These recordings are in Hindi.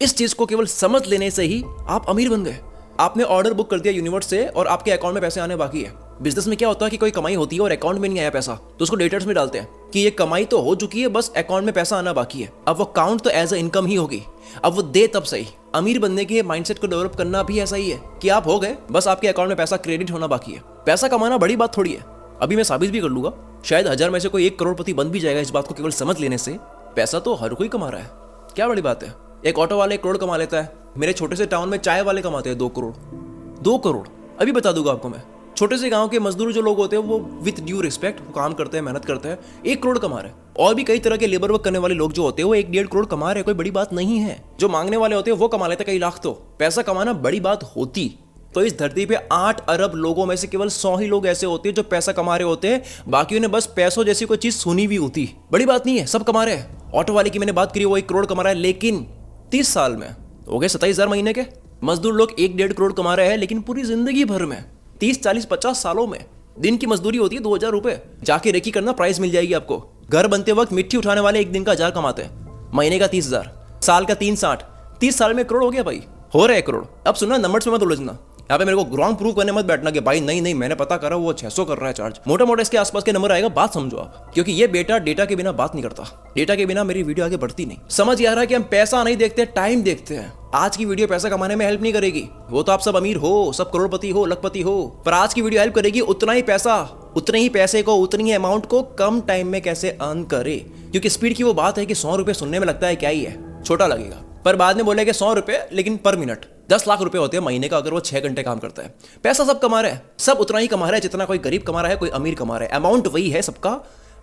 इस चीज को केवल समझ लेने से ही आप अमीर बन गए। आपने ऑर्डर बुक कर दिया यूनिवर्स से और आपके अकाउंट में पैसे आने बाकी है। बिजनेस में क्या होता है कि कोई कमाई होती है और अकाउंट में नहीं आया पैसा तो उसको डेटर्स में डालते हैं कि ये कमाई तो हो चुकी है, बस अकाउंट में पैसा आना बाकी है। अब वो काउंट तो एज अ इनकम ही होगी, अब वो दे तब सही। अमीर बनने के माइंडसेट को डेवलप करना भी ऐसा ही है कि आप हो गए, बस आपके अकाउंट में पैसा क्रेडिट होना बाकी है। पैसा कमाना बड़ी बात थोड़ी है, अभी मैं साबित भी कर लूंगा। शायद 1000 में से कोई 1 करोड़पति बन भी जाएगा इस बात को केवल समझ लेने से। पैसा तो हर कोई कमा रहा है, क्या बड़ी बात है। एक ऑटो वाले 1 करोड़ कमा लेता है, मेरे छोटे से टाउन में चाय वाले कमाते हैं 2 करोड़। 2 करोड़ अभी बता दूंगा आपको मैं। छोटे से गांव के मजदूर जो लोग होते हैं वो विद ड्यू रिस्पेक्ट काम करते हैं, मेहनत करते हैं, 1 करोड़ कमा रहे हैं। और भी कई तरह के लेबर वर्क करने वाले लोग जो होते हैं वो 1-1.5 करोड़ कमा रहे हैं, कोई बड़ी बात नहीं है। जो मांगने वाले होते हैं वो कमा लेते हैं कई लाख। तो पैसा कमाना बड़ी बात होती तो इस धरती पे 8 अरब लोगों में से केवल 100 ही लोग ऐसे होते हैं जो पैसा कमा रहे होते हैं, बाकियों ने बस पैसों जैसी कोई चीज सुनी भी होती। बड़ी बात नहीं है, सब कमा रहे हैं। ऑटो वाले की मैंने बात करी, वो 1 करोड़ कमा रहा है, लेकिन 30 साल में हो गए 27,000 महीने के। मजदूर लोग 1-1.5 करोड़ कमा रहे हैं, लेकिन पूरी जिंदगी भर में 30, 40, 50 सालों में दिन की मजदूरी होती है 2000 रुपए। जाके रेकी करना, प्राइस मिल जाएगी आपको। घर बनते वक्त मिट्टी उठाने वाले एक दिन का 1000 कमाते हैं, महीने का 30,000, साल का 360, 30 साल में 1 करोड़ हो गया भाई, हो रहा है 1 करोड़। अब सुनना, नंबर्स में मत उलझना, यहाँ पे मेरे को रॉन्ग प्रूव करने मत बैठना कि भाई नहीं मैंने पता करा वो 600 कर रहा है चार्ज। मोटा मोटा इसके आसपास के नंबर आएगा, बात समझो आप, क्योंकि ये बेटा डेटा के बिना बात नहीं करता। डेटा के बिना मेरी वीडियो आगे बढ़ती नहीं। समझ आ रहा है कि हम पैसा नहीं देखते, टाइम देखते हैं। आज की वीडियो पैसा कमाने में हेल्प नहीं करेगी, वो तो आप सब अमीर हो, सब करोड़पति हो, लखपति हो, पर आज की वीडियो हेल्प करेगी उतना ही पैसा, उतने ही पैसे को, उतनी ही अमाउंट को कम टाइम में कैसे अर्न करे। क्योंकि स्पीड की वो बात है कि 100 रुपए सुनने में लगता है क्या ही है, छोटा लगेगा, पर बाद में बोलेगा 100 रुपए लेकिन पर मिनट 10 लाख रुपए होते हैं महीने का अगर वो 6 घंटे काम करता है। पैसा सब कमा रहा है, सब उतना ही कमा रहा है जितना कोई गरीब कमा रहा है, कोई अमीर कमा रहा है। अमाउंट वही है सबका,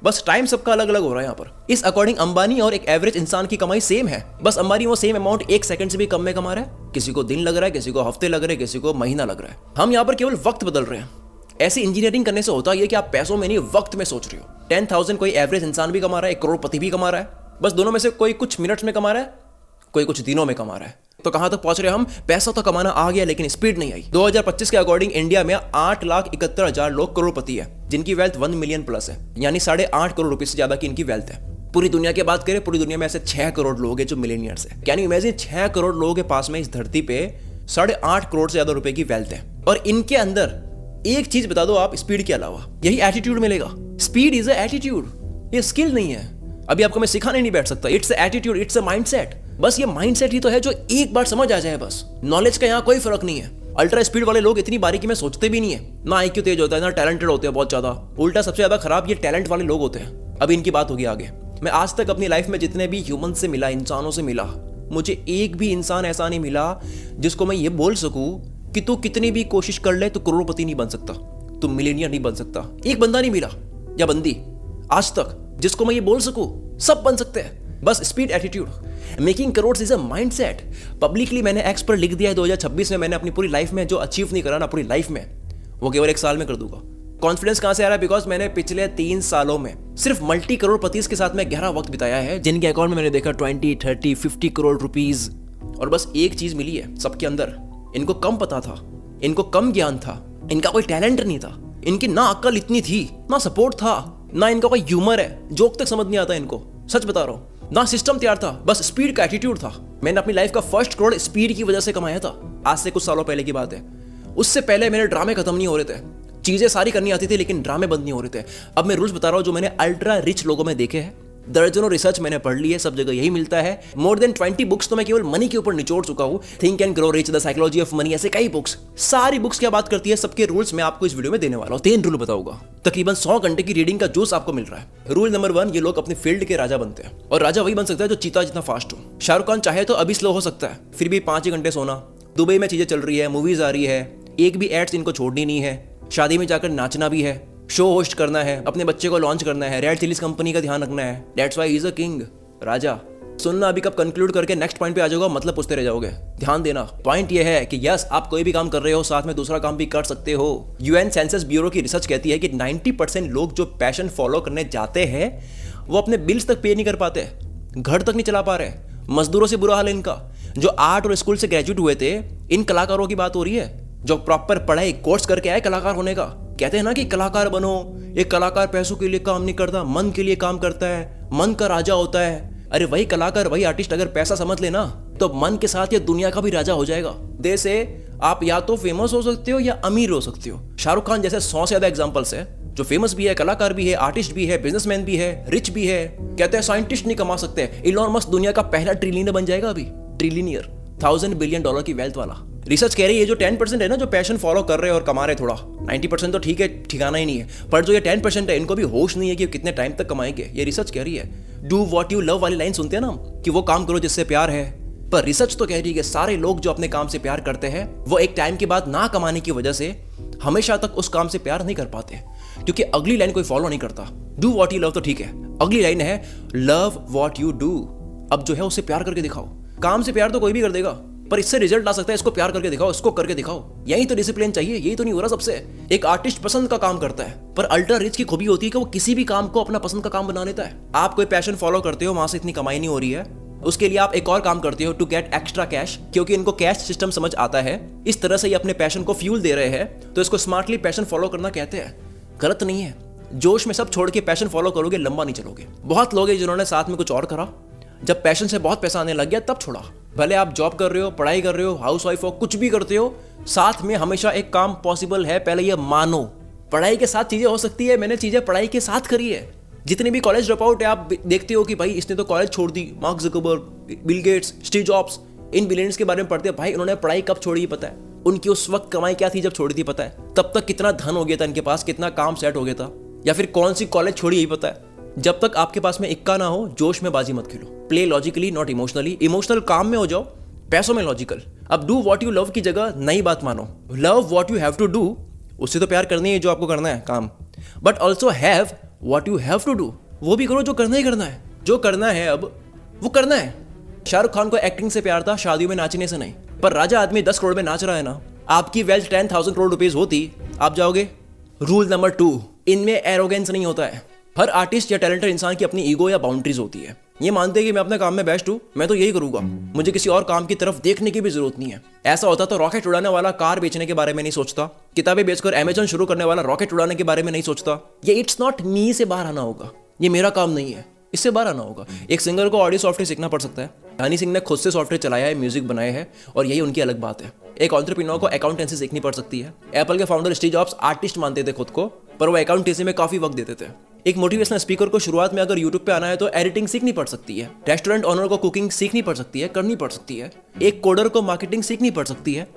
बस टाइम सबका अलग अलग हो रहा है यहाँ पर। इस अकॉर्डिंग अंबानी और एक एवरेज इंसान की कमाई सेम है, बस अंबानी वो सेम अमाउंट 1 सेकंड से भी कम में कमा रहा है। किसी को दिन लग रहा है, किसी को हफ्ते लग रहे हैं, किसी को महीना लग रहा है। हम यहाँ पर केवल वक्त बदल रहे हैं। ऐसी इंजीनियरिंग करने से होता है कि आप पैसों में नहीं वक्त में सोच रहे हो। 10,000 कोई एवरेज इंसान भी कमा रहा है, 1 करोड़पति भी कमा रहा है, बस दोनों में से कोई कुछ मिनट्स में कमा रहा है, कोई कुछ दिनों में कमा रहा है। तो कहां तक पहुंच रहे हम? पैसा तो कमाना आ गया लेकिन स्पीड नहीं आई। 2025 के अकॉर्डिंग इंडिया में 8,71,000 लोग करोड़पति है, जिनकी वेल्थ 1 मिलियन प्लस है, यानी 8.5 करोड़ रुपए से ज्यादा की इनकी वेल्थ है। पूरी दुनिया की बात करें, पूरी दुनिया में ऐसे 6 करोड़ लोग हैं जो मिलेनियर्स है। कैन यू इमेजिन, 6 करोड़ लोगों के पास में इस धरती पे 8.5 करोड़ से ज्यादा रुपए की वेल्थ है। और इनके अंदर एक चीज बता दो आप, स्पीड के अलावा यही एटीट्यूड मिलेगा। स्पीड इज अ एटीट्यूड, ये स्किल नहीं है। अभी आपको मैं सिखाने नहीं बैठ सकता, it's a attitude, it's a mindset. बस ये माइंडसेट ही तो है जो एक बार समझ आ जाए बस। नॉलेज का यहाँ कोई फर्क नहीं है। अल्ट्रा स्पीड वाले लोग इतनी बारीकी में सोचते भी नहीं है, ना आईक्यू तेज होता है, ना टैलेंटेड होते हैं बहुत ज्यादा। उल्टा सबसे ज्यादा खराब ये टैलेंट वाले लोग होते हैं। अब इनकी बात होगी आगे। मैं आज तक अपनी लाइफ में जितने भी ह्यूमन से मिला, इंसानों से मिला, मुझे एक भी इंसान ऐसा नहीं मिला जिसको मैं ये बोल सकूं कि तू कितनी भी कोशिश कर ले तो करोड़पति नहीं बन सकता, तू मिलेनियर नहीं बन सकता। एक बंदा नहीं मिला या बंदी आज तक जिसको मैं ये बोल सकूं सब बन सकते हैं, बस speed attitude. Making crore is a mindset. Publicly मैंने एक्स पर लिख दिया है 2026 में, मैंने अपनी पूरी लाइफ में जो अचीव नहीं करा ना पूरी लाइफ में, वो केवल 1 साल में कर दूंगा। कॉन्फिडेंस कहां से आ रहा है? बिकॉज मैंने पिछले 3 सालों में सिर्फ मल्टी करोड़पति के साथ में गहरा वक्त बिताया है, जिनके अकाउंट में मैंने देखा 20, 30, 50 करोड़ रुपीज। और बस एक चीज मिली है सबके अंदर, इनको कम पता था, इनको कम ज्ञान था, इनका कोई टैलेंट नहीं था, इनकी ना अक्ल इतनी थी, ना सपोर्ट था, ना इनका कोई ह्यूमर है, जोक तक समझ नहीं आता इनको, सच बता रहा हूं, ना सिस्टम तैयार था, बस स्पीड का एटीट्यूड था। मैंने अपनी लाइफ का फर्स्ट करोड़ स्पीड की वजह से कमाया था। आज से कुछ सालों पहले की बात है। उससे पहले मेरे ड्रामे खत्म नहीं हो रहे थे, चीजें सारी करनी आती थी लेकिन ड्रामे बंद नहीं हो रहे थे। अब मैं रूल्स बता रहा हूं जो मैंने अल्ट्रा रिच लोगों में देखे हैं। दर्जनों रिसर्च मैंने पढ़ ली है, सब जगह यही मिलता है। मोर देन 20 बुक्स तो मैं केवल मनी के ऊपर निचोड़ चुका हूं। Think and grow rich, the psychology of money, ऐसे कई बुक्स। सारी बुक्स क्या बात करती है, सबके रूल्स मैं आपको इस वीडियो में देने वाला हूं। 3 रूल बताऊंगा, तकरीबन 100 घंटे की रीडिंग का जूस आपको मिल रहा है। रूल नंबर 1, ये लोग अपने फील्ड के राजा बनते हैं, और राजा वही बन सकता है जो चीता जितना फास्ट हो। शाहरुख खान चाहे तो अभी स्लो हो सकता है, फिर भी 5 ही घंटे सोना। दुबई में चीजें चल रही है, मूवीज आ रही है, एक भी एड्स इनको छोड़नी नहीं है। शादी में जाकर नाचना भी है, शो होस्ट करना है, अपने बच्चे को लॉन्च करना है, रेड चिलीज कंपनी का ध्यान रखना है। That's why he is a king, राजा। सुनना, अभी कब कंक्लूड करके नेक्स्ट पॉइंट पे आ जाओगा, मतलब पूछते रह जाओगे। ध्यान देना, पॉइंट ये है कि यस, आप कोई भी काम कर रहे हो साथ में दूसरा काम भी कर सकते हो। यूएन सेंसस ब्यूरो की रिसर्च कहती है कि 90% लोग जो पैशन फॉलो करने जाते हैं वो अपने बिल्स तक पे नहीं कर पाते, घर तक नहीं चला पा रहे। मजदूरों से बुरा हाल है इनका। जो आर्ट और स्कूल से ग्रेजुएट हुए थे, इन कलाकारों की बात हो रही है जो प्रॉपर पढ़ाई कोर्स करके आए कलाकार होने का। कहते हैं ना कि कलाकार बनो, एक कलाकार पैसों के लिए काम नहीं करता, मन के लिए काम करता है, मन का राजा होता है। अरे वही कलाकार, वही आर्टिस्ट अगर पैसा समझ लेना तो मन के साथ ये दुनिया का भी राजा हो जाएगा। जैसे आप या तो फेमस हो सकते हो या अमीर हो सकते हो। शाहरुख खान जैसे 100 से ज्यादा एग्जांपल्स है जो फेमस भी है, कलाकार भी है, आर्टिस्ट भी है, बिजनेसमैन भी है, रिच भी है। कहते हैं साइंटिस्ट नहीं कमा सकते, इलॉन मस्क दुनिया का पहला ट्रिलियनर बन जाएगा अभी, ट्रिलियनियर, $1000 बिलियन की वेल्थ वाला। रिसर्च कह रही है जो 10% है ना जो पैशन फॉलो कर रहे हैं और कमा रहे थोड़ा, 90% तो ठीक है, ठिकाना ही नहीं है, पर जो ये 10% है इनको भी होश नहीं है कि कितने टाइम तक कमाएंगे। ये रिसर्च कह रही है। डू व्हाट यू लव वाली लाइन सुनते हैं ना कि वो काम करो जिससे प्यार है, पर रिसर्च तो कह रही है कि सारे लोग जो अपने काम से प्यार करते हैं वो एक टाइम के बाद ना कमाने की वजह से हमेशा तक उस काम से प्यार नहीं कर पाते, क्योंकि अगली लाइन कोई फॉलो नहीं करता। डू व्हाट यू लव तो ठीक है, अगली लाइन है लव व्हाट यू डू। अब जो है उससे प्यार करके दिखाओ। काम से प्यार तो कोई भी कर देगा, पर इससे रिजल्ट ला सकता है, इसको प्यार करके दिखाओ, इसको करके दिखाओ। यही तो डिसिप्लिन चाहिए, यही तो नहीं हो रहा सबसे। एक आर्टिस्ट पसंद का काम करता है, पर अल्ट्रा रिच की खूबी होती है कि वो किसी भी काम को अपना पसंद का काम बना लेता है। आप कोई पैशन फॉलो करते हो, वहां से इतनी कमाई नहीं हो रही है, उसके लिए आप एक और काम करते हो टू गेट एक्स्ट्रा कैश, क्योंकि इनको कैश सिस्टम समझ आता है। इस तरह से ये अपने पैशन को फ्यूल दे रहे हैं, तो इसको स्मार्टली पैशन फॉलो करना कहते हैं। गलत नहीं है। जोश में सब छोड़ के पैशन फॉलो करोगे, लंबा नहीं चलोगे। बहुत लोग हैं जिन्होंने साथ में कुछ और करा, जब पैशन से बहुत पैसा आने लग गया तब छोड़ा। भले आप जॉब कर रहे हो, पढ़ाई कर रहे हो, हाउस वाइफ हो, कुछ भी करते हो, साथ में हमेशा एक काम पॉसिबल है। पहले ये मानो, पढ़ाई के साथ चीजें हो सकती है। मैंने चीजें पढ़ाई के साथ करी है। जितने भी कॉलेज ड्रॉप आउट है, आप देखते हो कि भाई इसने तो कॉलेज छोड़ दी। Mark Zuckerberg, Bill Gates, Steve Jobs, इन बिलियनर्स के बारे में पढ़ते हैं, भाई उन्होंने पढ़ाई कब छोड़ी पता है, उनकी उस वक्त कमाई क्या थी जब छोड़ी थी पता है, तब तक कितना धन हो गया था इनके पास, कितना काम सेट हो गया था, या फिर कौन सी कॉलेज छोड़ी यही पता है। जब तक आपके पास में इक्का ना हो, जोश में बाजी मत खेलो। Play logically not emotionally. Emotional काम में हो जाओ, पैसों में लॉजिकल। अब डू व्हाट यू लव की जगह नई बात मानो, love what you have to do. उससे तो प्यार करनी है जो आपको करना है काम, but also have what you have to do. वो भी करो जो करना ही करना है। जो करना है अब वो करना है। शाहरुख खान को एक्टिंग से प्यार था, शादियों में नाचने से नहीं। पर राजा आदमी 10 करोड़ में नाच रहा है ना। आपकी वेल्थ 10,000 करोड़ रुपीज होती, आप जाओगे। रूल नंबर 2, इनमें एरोगेंस नहीं होता है। हर आर्टिस्ट या टैलेंटेड इंसान की अपनी ईगो या बाउंड्रीज होती है। ये मानते हैं कि मैं अपने काम में बेस्ट हूँ, मैं तो यही करूंगा, मुझे किसी और काम की तरफ देखने की भी जरूरत नहीं है। ऐसा होता तो रॉकेट उड़ाने वाला कार बेचने के बारे में नहीं सोचता, किताबें बेचकर अमेज़न शुरू करने वाला रॉकेट उड़ाने के बारे में नहीं सोचता। ये इट्स नॉट मी से बाहर आना होगा, ये मेरा काम नहीं है, इससे बाहर आना होगा। एक सिंगर को ऑडियो सॉफ्टवेयर सीखना पड़ सकता है। हनी सिंह ने खुद से सॉफ्टवेयर चलाया है, म्यूजिक बनाए हैं, और यही उनकी अलग बात है। एक एंटरप्रेन्योर को अकाउंटेंसी सीखनी पड़ सकती है। एप्पल के फाउंडर स्टीव जॉब्स आर्टिस्ट मानते थे खुद को, पर वो अकाउंटेंसी में काफी वक्त देते थे। एक मोटिवेशनल स्पीकर को शुरुआत में अगर यूट्यूब पे आना है तो एडिटिंग सीखनी पड़ सकती है। रेस्टोरेंट ओनर को कुकिंग सीखनी पड़ सकती है, करनी पड़ सकती है। एक कोडर को मार्केटिंग सीखनी पड़ सकती है।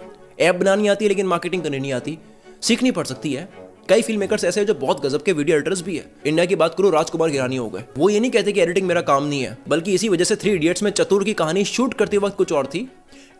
ऐप बनानी आती है लेकिन मार्केटिंग करनी नहीं आती, सीखनी पड़ सकती है। कई फिल्म मेकर्स ऐसे हैं जो बहुत गजब के वीडियो एडिटर्स भी है। इंडिया की बात करो, राजकुमार हिरानी हो गए। वो ये नहीं कहते कि एडिटिंग मेरा काम नहीं है, बल्कि इसी वजह से 3 इडियट्स में चतुर की कहानी शूट करते वक्त कुछ और थी,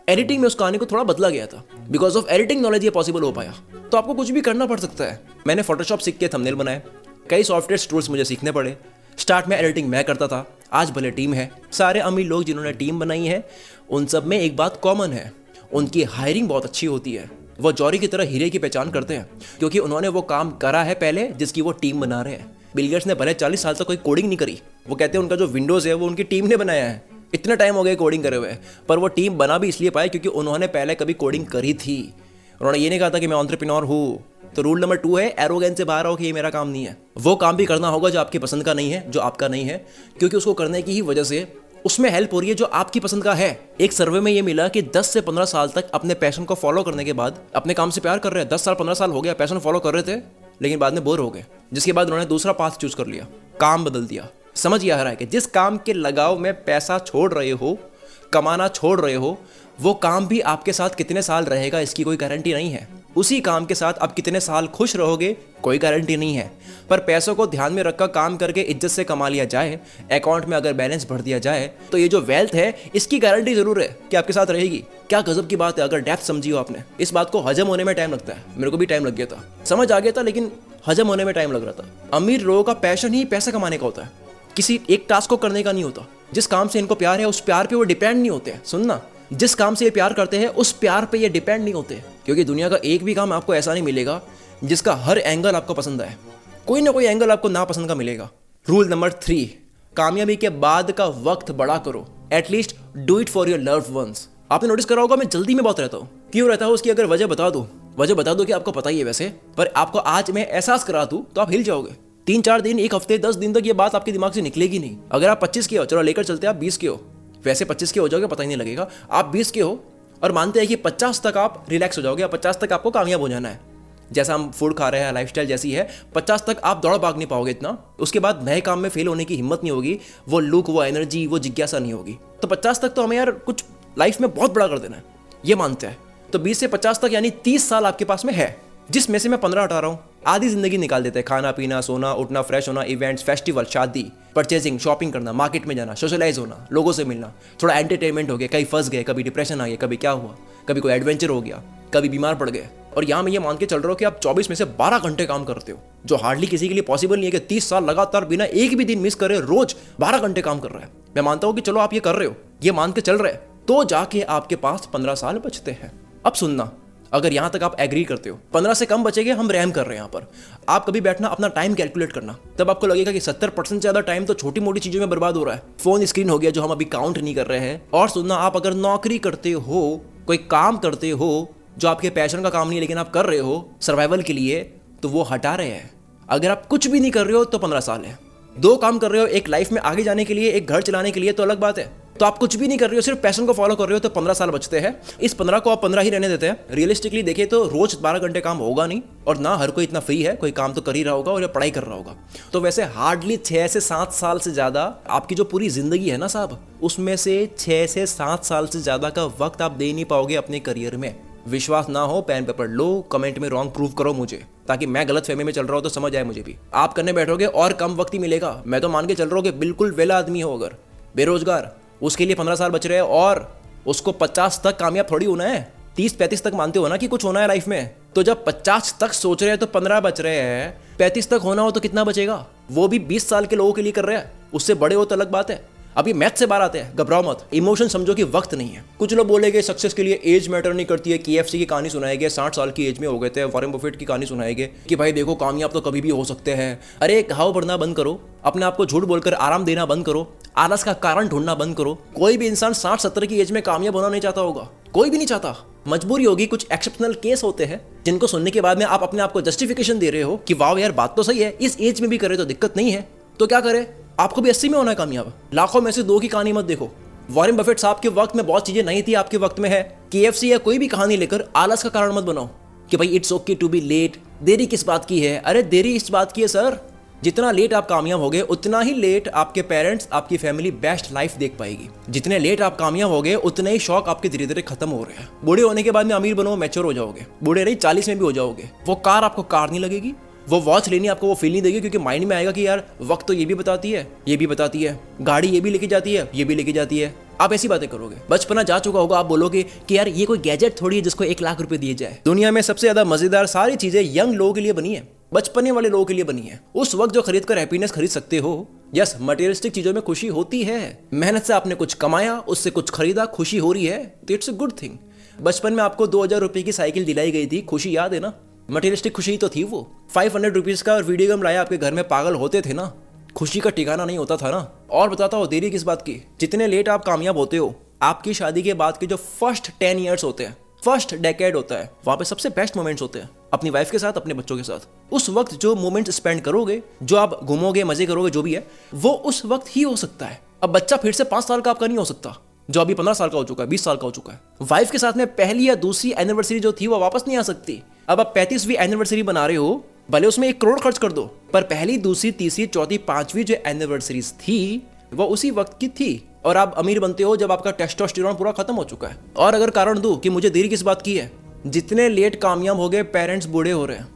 एडिटिंग में उस कहानी को थोड़ा बदला गया था। बिकॉज ऑफ एडिटिंग नॉलेज ये पॉसिबल हो पाया। तो आपको कुछ भी करना पड़ सकता है। मैंने फोटोशॉप सीख के थंबनेल बनाए, कई सॉफ्टवेयर टूल्स मुझे सीखने पड़े। स्टार्ट में एडिटिंग मैं करता था, आज भले टीम है। सारे अमीर लोग जिन्होंने टीम बनाई है उन सब में एक बात कॉमन है, उनकी हायरिंग बहुत अच्छी होती है। वो जौहरी की तरह हीरे की पहचान करते हैं, क्योंकि उन्होंने वो काम करा है पहले जिसकी वो टीम बना रहे हैं। बिल गेट्स ने भले 40 साल तक कोई कोडिंग नहीं करी, वो कहते हैं उनका जो विंडोज है वो उनकी टीम ने बनाया है। इतना टाइम हो गया कोडिंग करे हुए, पर वो टीम बना भी इसलिए पाए क्योंकि उन्होंने पहले कभी कोडिंग करी थी। उन्होंने ये नहीं कहा था कि मैं एंटरप्रेन्योर हूँ। तो रूल नंबर 2 है एरोगेंस से बाहर आओ कि ये मेरा काम नहीं है। वो काम भी करना होगा जो आपकी पसंद का नहीं है, जो आपका नहीं है, क्योंकि उसको करने की ही वजह से उसमें हेल्प हो रही है जो आपकी पसंद का है। एक सर्वे में ये मिला कि 10 से 15 साल तक अपने पैशन को फॉलो करने के बाद अपने काम से प्यार कर रहे हैं। 10 साल 15 साल हो गया पैशन फॉलो कर रहे थे, लेकिन बाद में बोर हो गए, जिसके बाद उन्होंने दूसरा पाथ चूज कर लिया, काम बदल दिया। समझ ये आ रहा है कि जिस काम के लगाव में पैसा छोड़ रहे हो, कमाना छोड़ रहे हो, वो काम भी आपके साथ कितने साल रहेगा इसकी कोई गारंटी नहीं है। उसी काम के साथ आप कितने साल खुश रहोगे कोई गारंटी नहीं है। पर पैसों को ध्यान में रखकर काम करके इज्जत से कमा लिया जाए, अकाउंट में अगर बैलेंस भर दिया जाए, तो ये जो वेल्थ है इसकी गारंटी जरूर है कि आपके साथ रहेगी। क्या गजब की बात है अगर डेप्थ समझी हो आपने। इस बात को हजम होने में टाइम लगता है, मेरे को भी टाइम लग गया था, समझ आ गया था, लेकिन हजम होने में टाइम लग रहा था। अमीर लोगों का पैशन ही पैसा कमाने का होता है, किसी एक टास्क को करने का नहीं होता। जिस काम से इनको प्यार है उस प्यार पे वो डिपेंड नहीं होते हैं। सुनना, जिस काम से ये प्यार करते हैं उस प्यार पे ये डिपेंड नहीं होते, क्योंकि दुनिया का एक भी काम आपको ऐसा नहीं मिलेगा जिसका हर एंगल आपको पसंद आए। कोई ना कोई एंगल आपको नापसंद का मिलेगा। रूल नंबर 3, कामयाबी के बाद का वक्त बड़ा करो। At least do it for your loved ones. आपने नोटिस करा होगा मैं जल्दी में बहुत रहता हूँ। क्यों रहता हूँ उसकी अगर वजह बता दो कि आपको पता ही है वैसे, पर आपको आज मैं एहसास करा दूं तो आप हिल जाओगे। 3-4 दिन, 1 हफ्ते, 10 दिन तक ये बात आपके दिमाग से निकलेगी नहीं। अगर आप 25 के हो, चलो लेकर चलते आप 20 के हो, वैसे 25 के हो जाओगे पता ही नहीं लगेगा। आप 20 के हो और मानते हैं कि 50 तक आप रिलैक्स हो जाओगे, 50 तक आपको कामयाब हो जाना है। जैसा हम फूड खा रहे हैं, लाइफस्टाइल जैसी है, 50 तक आप दौड़ भाग नहीं पाओगे इतना, उसके बाद नए काम में फेल होने की हिम्मत नहीं होगी, वो लुक, वो एनर्जी, वो जिज्ञासा नहीं होगी। तो 50 तक तो हमें यार कुछ लाइफ में बहुत बड़ा कर देना है, ये मानते हैं। तो 20 से 50 तक यानी 30 साल आपके पास में है, जिसमें से मैं 15 हटा रहा हूँ। आधी जिंदगी निकाल देते हैं, खाना पीना, सोना, उठना, फ्रेश होना, इवेंट्स, फेस्टिवल, शादी, परचेजिंग, शॉपिंग करना, मार्केट में जाना, सोशलाइज होना, लोगों से मिलना, थोड़ा एंटरटेनमेंट हो गया, कहीं फंस गए, कभी डिप्रेशन आ गया, कभी क्या हुआ, कभी कोई एडवेंचर हो गया, कभी बीमार पड़ गए। और यहाँ मैं ये मान के चल रहा हूँ कि आप 24 में से 12 घंटे काम करते हो, जो हार्डली किसी के लिए पॉसिबल नहीं है कि 30 साल लगातार बिना एक भी दिन मिस करे रोज 12 घंटे काम कर रहा है। मैं मानता हूँ कि चलो आप ये कर रहे हो, ये मान के चल रहे हैं, तो जाके आपके पास 15 साल बचते हैं। अब सुनना, अगर यहाँ तक आप एग्री करते हो 15 से कम बचेंगे, हम रैम कर रहे हैं यहाँ पर। आप कभी बैठना, अपना टाइम कैलकुलेट करना, तब आपको लगेगा कि 70% से ज़्यादा टाइम तो छोटी मोटी चीज़ों में बर्बाद हो रहा है। फोन स्क्रीन हो गया जो हम अभी काउंट नहीं कर रहे हैं। और सुनना, आप अगर नौकरी करते हो, कोई काम करते हो जो आपके पैशन का काम नहीं है लेकिन आप कर रहे हो सर्वाइवल के लिए, तो वो हटा रहे हैं। अगर आप कुछ भी नहीं कर रहे हो तो 15 साल है। 2 काम कर रहे हो, एक लाइफ में आगे जाने के लिए, एक घर चलाने के लिए, तो अलग बात है। तो आप कुछ भी नहीं कर रहे हो, सिर्फ पैशन को फॉलो कर रहे हो, तो 15 साल बचते हैं। इस 15 को आप 15 ही रहने देते हैं। रियलिस्टिकली देखें तो रोज 12 घंटे काम होगा नहीं, और ना हर कोई इतना फ्री है, कोई काम तो कर ही रहा होगा और या पढ़ाई कर रहा होगा। तो वैसे हार्डली 6 से 7 साल से ज़्यादा आपकी जो पूरी जिंदगी है ना साहब, उसमें से 6 से 7 साल से ज़्यादा का वक्त आप दे नहीं पाओगे अपने करियर में। विश्वास ना हो, पेन पेपर लो, कमेंट में रॉन्ग प्रूव करो मुझे, ताकि मैं गलत फहमी में चल रहा हूँ तो समझ आए मुझे भी। आप करने बैठोगे और कम वक्त ही मिलेगा। मैं तो मान के चल रहा हूँ कि बिल्कुल वेला आदमी हो, अगर बेरोजगार, उसके लिए 15 साल बच रहे हैं, और उसको 50 तक कामयाब थोड़ी होना है। 30-35 तक मानते हो ना कि कुछ होना है लाइफ में, तो जब 50 तक सोच रहे हैं तो 15 बच रहे हैं। 35 तक होना हो तो कितना बचेगा? वो भी 20 साल के लोगों के लिए कर रहे हैं, उससे बड़े हो तो अलग बात है। अभी मैथ से बाहर आते हैं, घबराओ मत। इमोशन समझो कि वक्त नहीं है। कुछ लोग बोलेंगे सक्सेस के लिए एज मैटर नहीं करती है। KFC की कहानी सुनाएंगे, 60 साल की एज में हो गए थे। वॉरेन बफेट की कहानी सुनाएंगे कि भाई देखो कामयाब तो कभी भी हो सकते हैं। अरे घाव भरना बंद करो, अपने आप को झूठ बोलकर आराम देना बंद करो, आलस का कारण ढूंढना बंद करो। कोई भी इंसान 60-70 की एज में कामयाब होना नहीं चाहता होगा, कोई भी नहीं चाहता। मजबूरी होगी, कुछ एक्सेप्शनल केस होते हैं जिनको सुनने के बाद में आप अपने आप को जस्टिफिकेशन दे रहे हो कि वाह यार बात तो सही है, इस एज में भी करे तो दिक्कत नहीं है, तो क्या करे? आपको भी 80 में होना है कामयाब। लाखों में से 2 की कहानी मत देखो। वॉरेन बफेट साहब के वक्त में बहुत चीजें नहीं थी, आपके वक्त में है। KFC या कोई भी कहानी लेकर आलस का कारण मत बनाओ कि भाई it's okay to be late. देरी किस बात की है? अरे देरी इस बात की है सर, जितना लेट आप कामयाब होगे उतना ही लेट आपके पेरेंट्स, आपकी फैमिली बेस्ट लाइफ देख पाएगी। जितने लेट आप कामयाब होगे उतने ही शौक आपके धीरे धीरे खत्म हो रहे हैं। बूढ़े होने के बाद में अमीर बनो, मैच्योर हो जाओगे। बूढ़े नहीं 40 में भी हो जाओगे। वो कार आपको कार नहीं लगेगी, वो वॉच लेनी आपको वो फील नहीं देगी, क्योंकि माइंड में आएगा कि यार वक्त तो ये भी बताती है, ये भी बताती है, गाड़ी ये भी लेके जाती है, ये भी लेके जाती है। आप ऐसी बातें करोगे। बचपना जा चुका होगा, आप बोलोगे कि यार ये कोई गैजेट थोड़ी है जिसको 1 लाख रुपए दिए जाए। दुनिया में सबसे ज्यादा मजेदार सारी चीजें यंग लोगों के लिए बनी है, बचपने वाले लोगों के लिए बनी है। उस वक्त जो खरीद कर हैप्पीनेस खरीद सकते हो, यस मटेरियलिस्टिक चीजों में खुशी होती है। मेहनत से आपने कुछ कमाया, उससे कुछ खरीदा, खुशी हो रही है, तो इट्स अ गुड थिंग। बचपन में आपको 2000 रुपए की साइकिल दिलाई गई थी, खुशी याद है ना? मटेरियलिस्टिक खुशी तो थी वो। 500 रुपीज का वीडियो गेम लाया आपके घर में, पागल होते थे ना, खुशी का ठिकाना नहीं होता था ना। और बताता हूँ देरी किस बात की, जितने लेट आप कामयाब होते हो, आपकी शादी के बाद के जो फर्स्ट 10 ईयर्स होते हैं, फर्स्ट डेकेड होता है, वहां पे सबसे बेस्ट मोमेंट्स होते हैं अपनी वाइफ के साथ, अपने बच्चों के साथ। उस वक्त जो मोमेंट्स स्पेंड करोगे, जो आप घूमोगे, मजे करोगे, जो भी है, वो उस वक्त ही हो सकता है। अब बच्चा फिर से 5 साल का आपका नहीं हो सकता, जो अभी 15 साल का हो चुका है, 20 साल का हो चुका है। वाइफ के साथ में पहली या दूसरी एनिवर्सरी जो थी वो वापस नहीं आ सकती। अब आप 35वीं एनिवर्सरी बना रहे हो, भले उसमें 1 करोड़ खर्च कर दो, पर पहली, दूसरी, तीसरी, चौथी, 5वीं जो एनिवर्सरीज थी वो उसी वक्त की थी। और आप अमीर बनते हो जब आपका टेस्टोस्टेरोन पूरा खत्म हो चुका है। और अगर कारण दूं कि मुझे देरी किस बात की है, जितने लेट कामयाब हो गए, पेरेंट्स बूढ़े हो रहे हैं,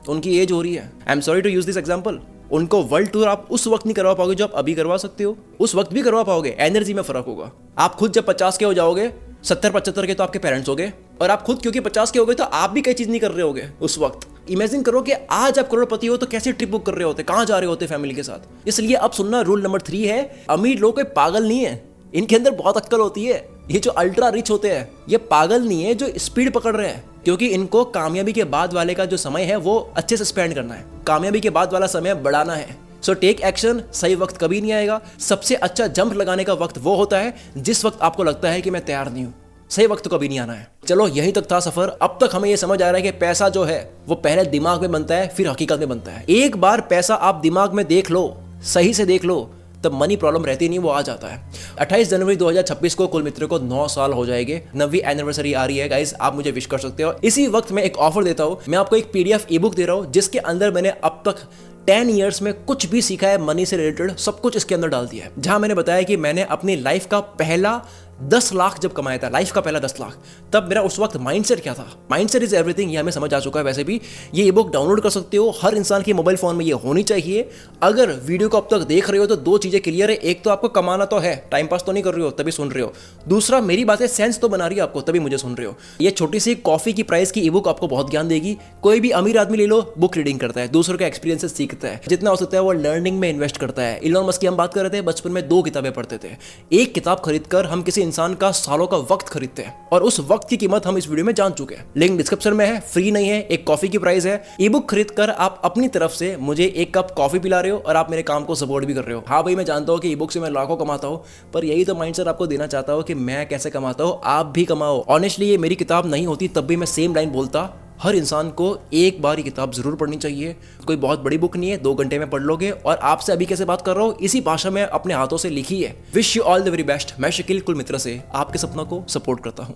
उनकी एज हो रही है। I am sorry to use this example. उनको वर्ल्ड टूर आप उस वक्त नहीं करवा पाओगे जो आप अभी करवा सकते हो, उस वक्त भी करवा पाओगे, एनर्जी में फर्क होगा। आप खुद जब 50 के हो जाओगे, 70-75 के तो आपके पेरेंट्स हो गए, और आप खुद क्योंकि 50 के हो गए तो आप भी कई चीज नहीं कर रहे होगे उस वक्त। इमेजिन करो कि आज आप करोड़पति हो तो कैसे ट्रिप बुक कर रहे होते, कहां जा रहे होते फैमिली के साथ। इसलिए अब सुनना, रूल नंबर 3 है, अमीर लोग कोई पागल नहीं है, इनके अंदर बहुत अक्ल होती है। ये जो अल्ट्रा रिच होते हैं, ये पागल नहीं है जो स्पीड पकड़ रहे हैं, क्योंकि इनको कामयाबी के बाद वाले का जो समय है वो अच्छे से स्पेंड करना है, कामयाबी के बाद वाला समय बढ़ाना है। So take action. सही वक्त कभी नहीं आएगा। सबसे अच्छा जंप लगाने का वक्त वो होता है जिस वक्त आपको लगता है कि मैं तैयार नहीं हूं। सही वक्त तो कभी नहीं आना है। चलो यहीं तक था सफर। अब तक हमें ये समझ आ रहा है कि पैसा जो है वो पहले दिमाग में बनता है, फिर हकीकत में बनता है। एक बार पैसा आप दिमाग में देख लो, सही से देख लो, तब मनी प्रॉब्लम रहती नहीं, वो आ जाता है। 28 जनवरी 2026 को कुल मित्र को 9 साल हो जाएंगे, 9वीं एनिवर्सरी आ रही है गाइस, आप मुझे विश कर सकते हो। इसी वक्त मैं एक ऑफर देता हूँ, मैं आपको एक PDF ई बुक दे रहा हूँ जिसके अंदर मैंने अब तक 10 ईयर्स में कुछ भी सीखा है मनी से रिलेटेड, सब कुछ इसके अंदर डाल दिया है। जहां मैंने बताया कि मैंने अपनी लाइफ का पहला 10 लाख जब कमाया था, लाइफ का पहला 10 लाख, तब मेरा उस वक्त माइंडसेट क्या था। माइंडसेट इज एवरीथिंग, ये हमें समझ आ चुका है। वैसे भी ये ई बुक डाउनलोड कर सकते हो, हर इंसान के मोबाइल फोन में ये होनी चाहिए। अगर वीडियो को अब तक देख रहे हो तो 2 चीजें क्लियर है, एक तो आपको कमाना तो है, टाइम पास तो नहीं कर रहे हो तभी सुन रहे हो, दूसरा मेरी बातें सेंस तो बना रही है आपको, तभी मुझे सुन रहे हो। ये छोटी सी कॉफी की प्राइस की ई बुक आपको बहुत ज्ञान देगी। कोई भी अमीर आदमी ले लो, बुक रीडिंग करता है, दूसरों के एक्सपीरियंसेस सीखता है, जितना हो सकता है वो लर्निंग में इन्वेस्ट करता है। इलॉन मस्क की हम बात कर रहे थे, बचपन में 2 किताबें पढ़ते थे। एक किताब खरीदकर हम किसी इंसान का सालों का वक्त खरीदते हैं, और उस वक्त की कीमत हम इस वीडियो में जान चुके हैं। लिंक डिस्क्रिप्शन में है, फ्री नहीं है, एक कॉफी की प्राइस है। ई बुक खरीदकर आप अपनी तरफ से मुझे 1 कप कॉफी पिला रहे हो और आप मेरे काम को सपोर्ट भी कर रहे हो। हाँ भाई, मैं जानता हूँ कि ई बुक से मैं लाखों कमाता हूँ, पर यही तो माइंडसेट आपको देना चाहता हूँ कि मैं कैसे कमाता हूँ, आप भी कमाओ। ऑनेस्टली ये मेरी किताब नहीं होती तब भी मैं सेम लाइन बोलता, हर इंसान को एक बार ये किताब जरूर पढ़नी चाहिए। कोई बहुत बड़ी बुक नहीं है, 2 घंटे में पढ़ लोगे। और आपसे अभी कैसे बात कर रहा हूँ, इसी भाषा में अपने हाथों से लिखी है। Wish you all the very best. मैं शकील कुल मित्र से आपके सपनों को सपोर्ट करता हूँ।